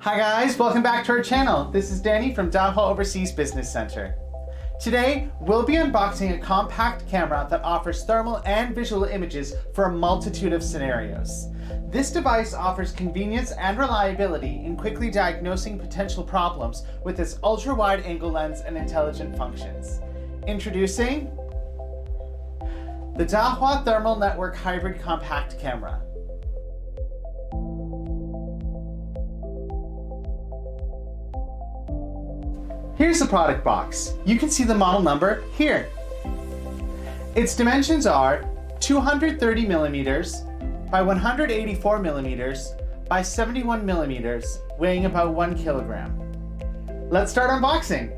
Hi guys, welcome back to our channel. This is Danny from Dahua Overseas Business Center. Today, we'll be unboxing a compact camera that offers thermal and visual images for a multitude of scenarios. This device offers convenience and reliability in quickly diagnosing potential problems with its ultra-wide angle lens and intelligent functions. Introducing the Dahua Thermal Network Hybrid Compact Camera. Here's the product box. You can see the model number here. Its dimensions are 230 millimeters by 184 millimeters by 71 millimeters, weighing about 1 kilogram. Let's start unboxing.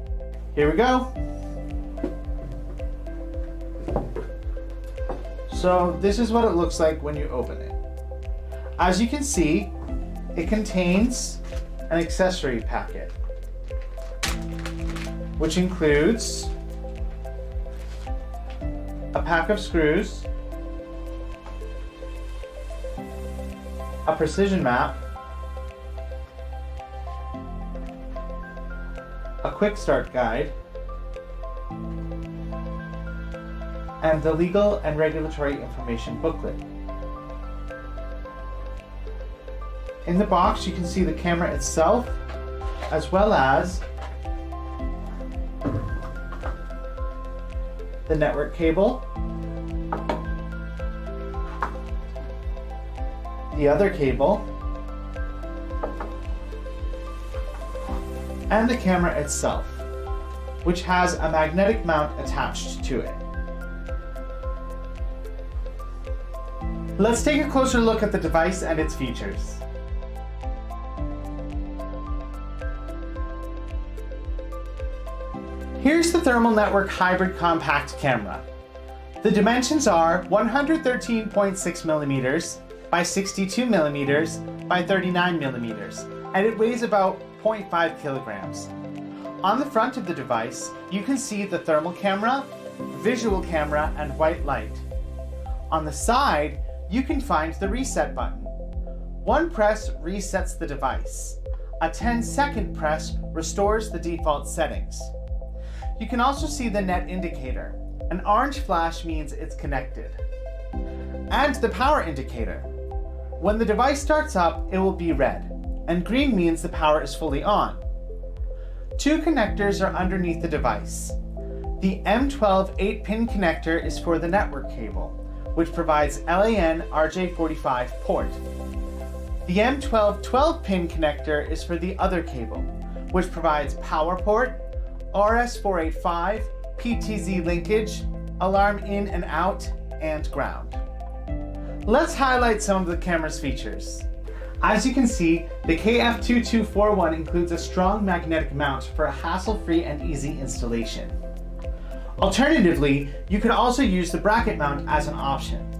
Here we go. So this is what it looks like when you open it. As you can see, it contains an accessory packet, which includes a pack of screws, a precision map, a quick start guide, and the legal and regulatory information booklet. In the box, you can see the camera itself, as well as the network cable, the other cable, and the camera itself, which has a magnetic mount attached to it. Let's take a closer look at the device and its features. Here's the Thermal Network Hybrid Compact Camera. The dimensions are 113.6 millimeters by 62 millimeters by 39 millimeters, and it weighs about 0.5 kilograms. On the front of the device, you can see the thermal camera, visual camera, and white light. On the side, you can find the reset button. One press resets the device. A 10-second press restores the default settings. You can also see the net indicator. An orange flash means it's connected. And the power indicator. When the device starts up, it will be red, and green means the power is fully on. Two connectors are underneath the device. The M12 8-pin connector is for the network cable, which provides LAN RJ45 port. The M12 12-pin connector is for the other cable, which provides power port, RS485, PTZ linkage, alarm in and out, and ground. Let's highlight some of the camera's features. As you can see, the KF2241 includes a strong magnetic mount for a hassle-free and easy installation. Alternatively, you could also use the bracket mount as an option.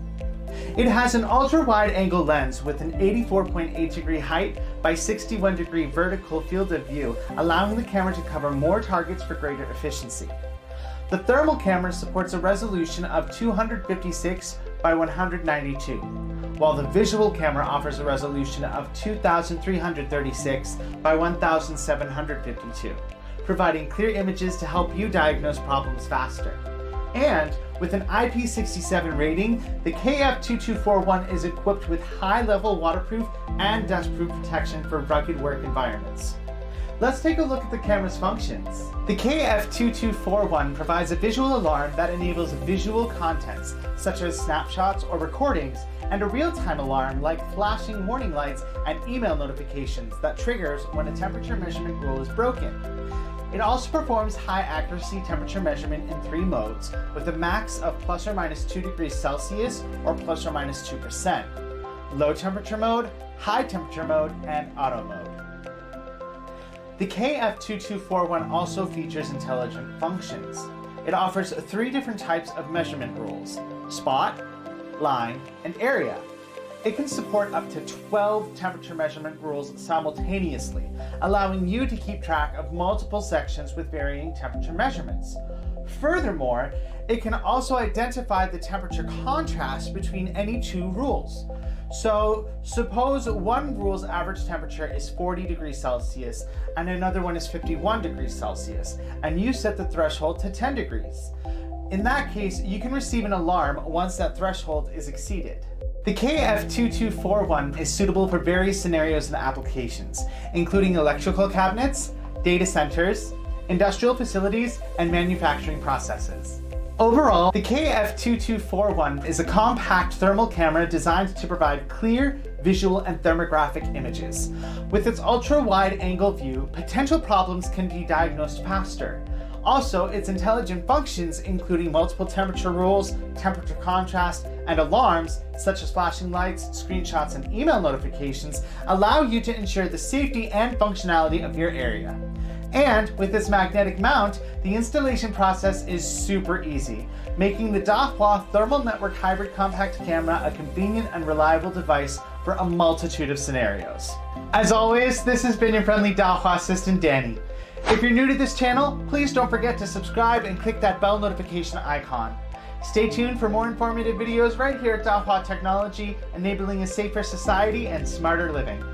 It has an ultra-wide angle lens with an 84.8 degree height by 61 degree vertical field of view, allowing the camera to cover more targets for greater efficiency. The thermal camera supports a resolution of 256 by 192, while the visual camera offers a resolution of 2336 by 1752, providing clear images to help you diagnose problems faster. And with an IP67 rating, the KF2241 is equipped with high-level waterproof and dustproof protection for rugged work environments. Let's take a look at the camera's functions. The KF2241 provides a visual alarm that enables visual contents, such as snapshots or recordings, and a real-time alarm like flashing warning lights and email notifications that triggers when a temperature measurement rule is broken. It also performs high accuracy temperature measurement in 3 modes, with a max of plus or minus 2 degrees Celsius or plus or minus 2%, low temperature mode, high temperature mode, and auto mode. The KF2241 also features intelligent functions. It offers 3 different types of measurement rules: spot, line, and area. It can support up to 12 temperature measurement rules simultaneously, allowing you to keep track of multiple sections with varying temperature measurements. Furthermore, it can also identify the temperature contrast between any two rules. So suppose one rule's average temperature is 40 degrees Celsius and another one is 51 degrees Celsius, and you set the threshold to 10 degrees. In that case, you can receive an alarm once that threshold is exceeded. The KF2241 is suitable for various scenarios and applications, including electrical cabinets, data centers, industrial facilities, and manufacturing processes. Overall, the KF2241 is a compact thermal camera designed to provide clear, visual, and thermographic images. With its ultra-wide angle view, potential problems can be diagnosed faster. Also, its intelligent functions, including multiple temperature rules, temperature contrast, and alarms, such as flashing lights, screenshots, and email notifications, allow you to ensure the safety and functionality of your area. And with this magnetic mount, the installation process is super easy, making the Dahua Thermal Network Hybrid Compact Camera a convenient and reliable device for a multitude of scenarios. As always, this has been your friendly Dahua assistant, Danny. If you're new to this channel, please don't forget to subscribe and click that bell notification icon. Stay tuned for more informative videos right here at Dahua Technology, enabling a safer society and smarter living.